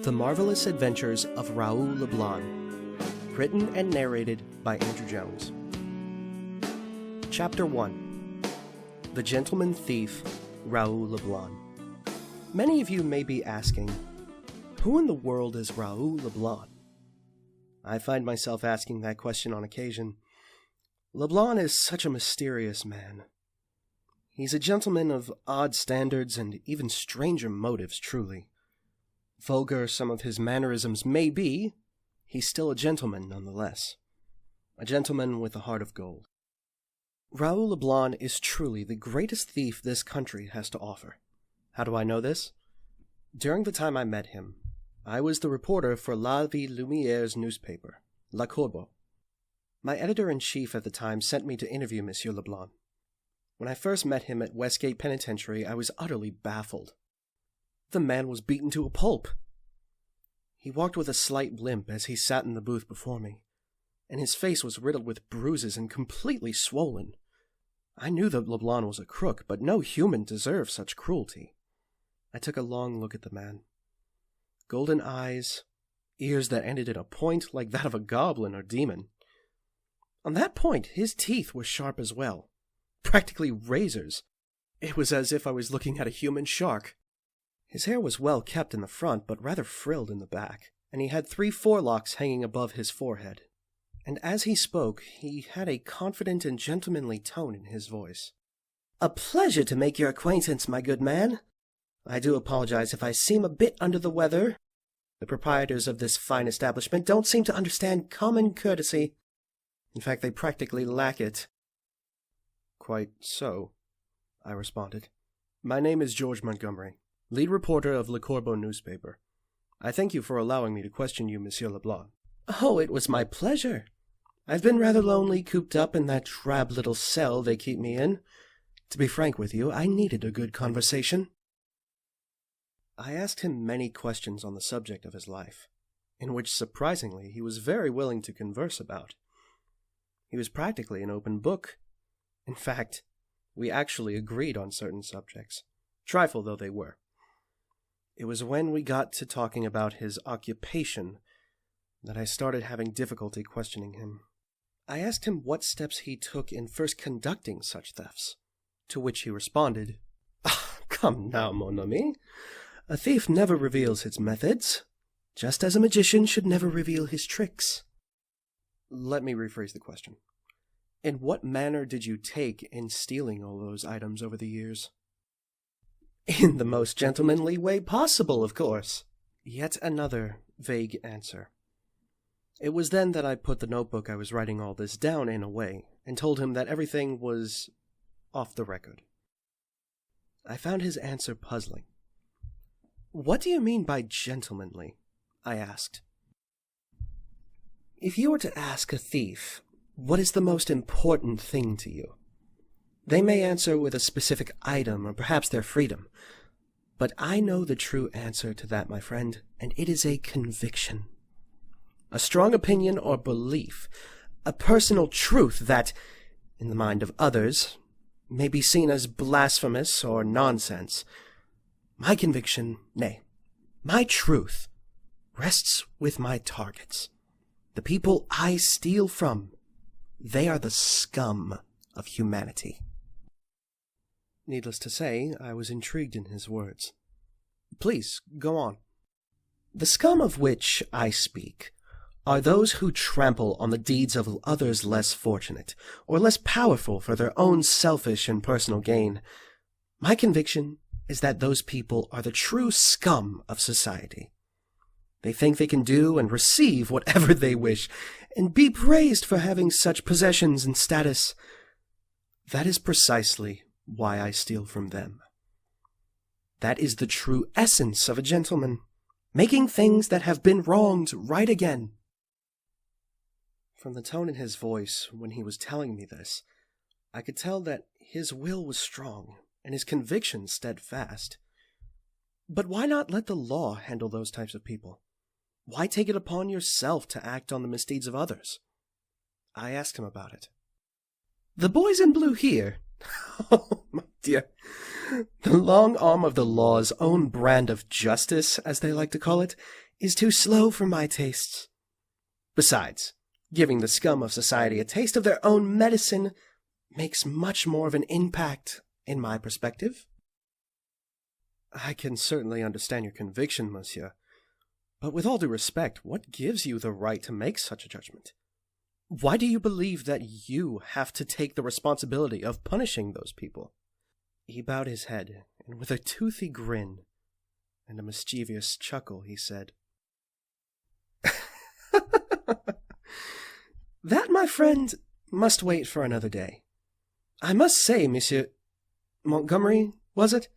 The Marvelous Adventures of Raoul Lablanc, written and narrated by Andrew Jones. Chapter 1. The Gentleman Thief, Raoul Lablanc. Many of you may be asking, who in the world is Raoul Lablanc? I find myself asking that question on occasion. Lablanc is such a mysterious man. He's a gentleman of odd standards and even stranger motives, truly. Vulgar some of his mannerisms may be, he's still a gentleman nonetheless. A gentleman with a heart of gold. Raoul Lablanc is truly the greatest thief this country has to offer. How do I know this? During the time I met him, I was the reporter for La Vie Lumiere's newspaper, Le Corbeau. My editor-in-chief at the time sent me to interview Monsieur Lablanc. When I first met him at Westgate Penitentiary, I was utterly baffled. The man was beaten to a pulp. He walked with a slight limp as he sat in the booth before me, and his face was riddled with bruises and completely swollen. I knew that Lablanc was a crook, but no human deserved such cruelty. I took a long look at the man. Golden eyes, ears that ended in a point like that of a goblin or demon. On that point, his teeth were sharp as well, practically razors. It was as if I was looking at a human shark. His hair was well kept in the front, but rather frilled in the back, and he had 3 forelocks hanging above his forehead. And as he spoke, he had a confident and gentlemanly tone in his voice. "A pleasure to make your acquaintance, my good man. I do apologize if I seem a bit under the weather. The proprietors of this fine establishment don't seem to understand common courtesy. In fact, they practically lack it." "Quite so," I responded. "My name is George Montgomery, lead reporter of Le Corbeau newspaper. I thank you for allowing me to question you, Monsieur Lablanc." "Oh, it was my pleasure. I've been rather lonely cooped up in that drab little cell they keep me in. To be frank with you, I needed a good conversation." I asked him many questions on the subject of his life, in which, surprisingly, he was very willing to converse about. He was practically an open book. In fact, we actually agreed on certain subjects, trifle though they were. It was when we got to talking about his occupation that I started having difficulty questioning him. I asked him what steps he took in first conducting such thefts, to which he responded, "Come now, mon ami. A thief never reveals his methods, just as a magician should never reveal his tricks." Let me rephrase the question. In what manner did you take in stealing all those items over the years? "In the most gentlemanly way possible, of course." Yet another vague answer. It was then that I put the notebook I was writing all this down in away, and told him that everything was off the record. I found his answer puzzling. "What do you mean by gentlemanly?" I asked. "If you were to ask a thief, what is the most important thing to you? They may answer with a specific item or perhaps their freedom. But I know the true answer to that, my friend, and it is a conviction. A strong opinion or belief, a personal truth that, in the mind of others, may be seen as blasphemous or nonsense. My conviction, nay, my truth, rests with my targets. The people I steal from, they are the scum of humanity." Needless to say, I was intrigued in his words. "Please, go on." "The scum of which I speak are those who trample on the deeds of others less fortunate, or less powerful for their own selfish and personal gain. My conviction is that those people are the true scum of society. They think they can do and receive whatever they wish, and be praised for having such possessions and status. That is precisely why I steal from them. That is the true essence of a gentleman, making things that have been wronged right again." From the tone in his voice when he was telling me this, I could tell that his will was strong and his conviction steadfast. But why not let the law handle those types of people? Why take it upon yourself to act on the misdeeds of others? I asked him about it. "The boys in blue here," oh, my dear, the long arm of the law's own brand of justice, as they like to call it, is too slow for my tastes. Besides, giving the scum of society a taste of their own medicine makes much more of an impact in my perspective. I can certainly understand your conviction, monsieur, but with all due respect, what gives you the right to make such a judgment? Why do you believe that you have to take the responsibility of punishing those people? He bowed his head, and with a toothy grin and a mischievous chuckle, he said, That, my friend, must wait for another day. I must say, Monsieur Montgomery, was it?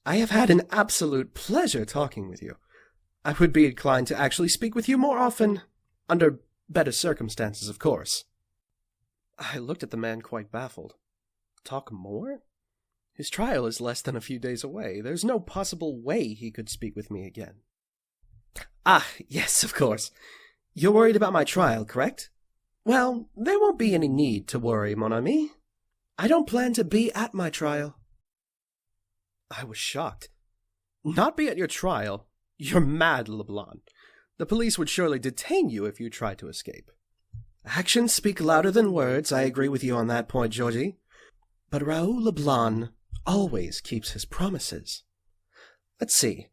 I have had an absolute pleasure talking with you. I would be inclined to actually speak with you more often, under better circumstances, of course. I looked at the man quite baffled. Talk more? His trial is less than a few days away. There's no possible way he could speak with me again. Ah, yes, of course. You're worried about my trial, correct? Well, there won't be any need to worry, mon ami. I don't plan to be at my trial. I was shocked. Not be at your trial? You're mad, Leblanc. The police would surely detain you if you tried to escape. Actions speak louder than words, I agree with you on that point, Georgie. But Raoul Lablanc always keeps his promises. Let's see.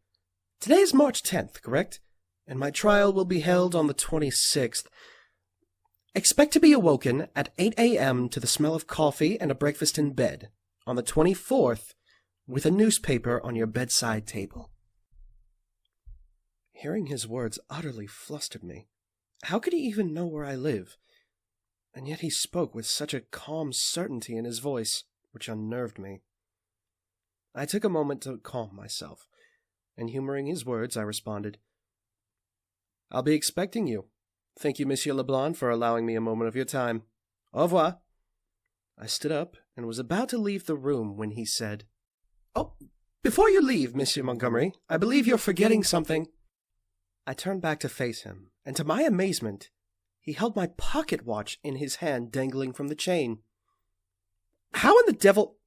Today is March 10th, correct? And my trial will be held on the 26th. Expect to be awoken at 8 a.m. to the smell of coffee and a breakfast in bed on the 24th with a newspaper on your bedside table. Hearing his words utterly flustered me. How could he even know where I live? And yet he spoke with such a calm certainty in his voice, which unnerved me. I took a moment to calm myself, and humoring his words, I responded, I'll be expecting you. Thank you, Monsieur Leblanc, for allowing me a moment of your time. Au revoir. I stood up and was about to leave the room when he said, Oh, before you leave, Monsieur Montgomery, I believe you're forgetting something. I turned back to face him, and to my amazement, he held my pocket watch in his hand dangling from the chain. How in the devil...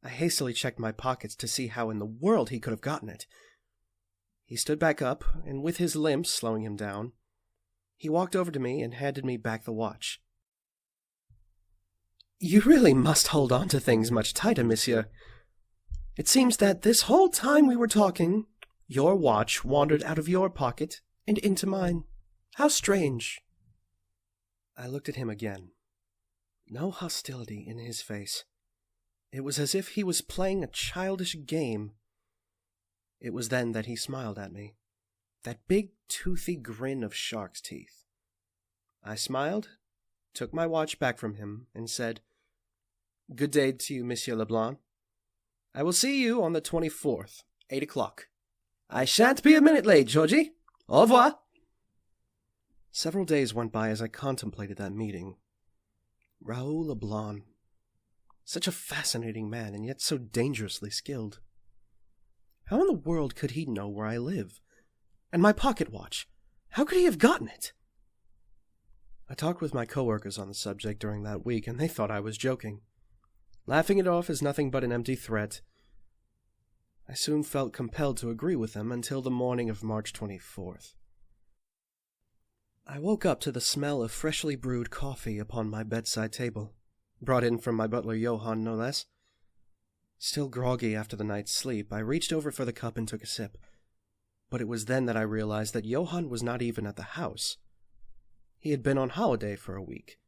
I hastily checked my pockets to see how in the world he could have gotten it. He stood back up, and with his limp slowing him down, he walked over to me and handed me back the watch. You really must hold on to things much tighter, monsieur. It seems that this whole time we were talking, your watch wandered out of your pocket and into mine. How strange. I looked at him again. No hostility in his face. It was as if he was playing a childish game. It was then that he smiled at me. That big, toothy grin of shark's teeth. I smiled, took my watch back from him, and said, Good day to you, Monsieur Leblanc. I will see you on the 24th, 8 o'clock. I shan't be a minute late, Georgie. Au revoir. Several days went by as I contemplated that meeting. Raoul Lablanc. Such a fascinating man, and yet so dangerously skilled. How in the world could he know where I live? And my pocket watch, how could he have gotten it? I talked with my coworkers on the subject during that week, and they thought I was joking, laughing it off as nothing but an empty threat. I soon felt compelled to agree with them until the morning of March 24th. I woke up to the smell of freshly brewed coffee upon my bedside table, brought in from my butler Johann, no less. Still groggy after the night's sleep, I reached over for the cup and took a sip. But it was then that I realized that Johann was not even at the house. He had been on holiday for a week.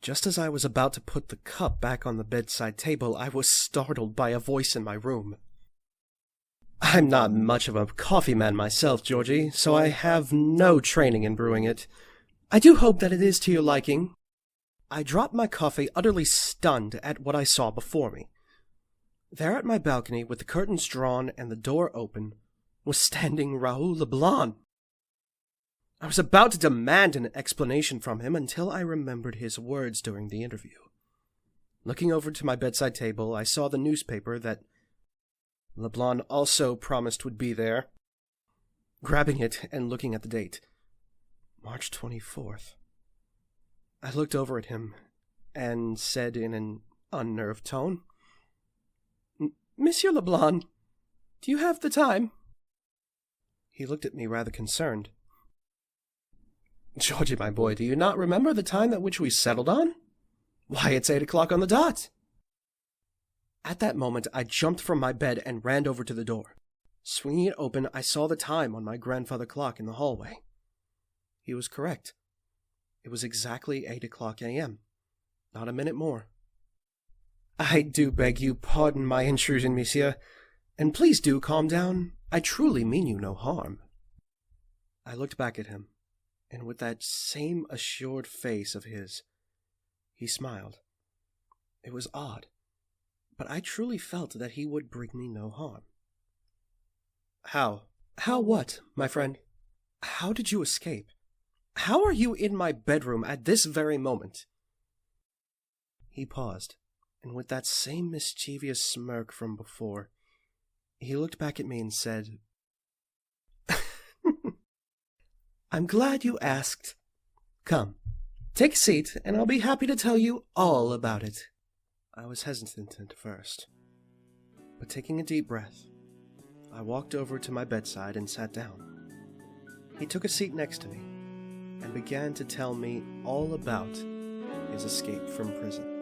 Just as I was about to put the cup back on the bedside table, I was startled by a voice in my room. I'm not much of a coffee man myself, Georgie, so I have no training in brewing it. I do hope that it is to your liking. I dropped my coffee, utterly stunned at what I saw before me. There at my balcony, with the curtains drawn and the door open, was standing Raoul Lablanc. I was about to demand an explanation from him until I remembered his words during the interview. Looking over to my bedside table, I saw the newspaper that Lablanc also promised would be there. Grabbing it and looking at the date, March 24th. I looked over at him and said in an unnerved tone, Monsieur Lablanc, do you have the time? He looked at me rather concerned. "Georgie, my boy, do you not remember the time at which we settled on? Why, it's 8 o'clock on the dot." At that moment, I jumped from my bed and ran over to the door. Swinging it open, I saw the time on my grandfather clock in the hallway. He was correct. It was exactly 8 o'clock a.m., not a minute more. "I do beg you pardon my intrusion, monsieur, and please do calm down. I truly mean you no harm." I looked back at him, and with that same assured face of his, he smiled. It was odd, but I truly felt that he would bring me no harm. "How? How what, my friend? How did you escape? How are you in my bedroom at this very moment?" He paused, and with that same mischievous smirk from before, he looked back at me and said, "I'm glad you asked. Come, take a seat, and I'll be happy to tell you all about it." I was hesitant at first, but taking a deep breath, I walked over to my bedside and sat down. He took a seat next to me and began to tell me all about his escape from prison.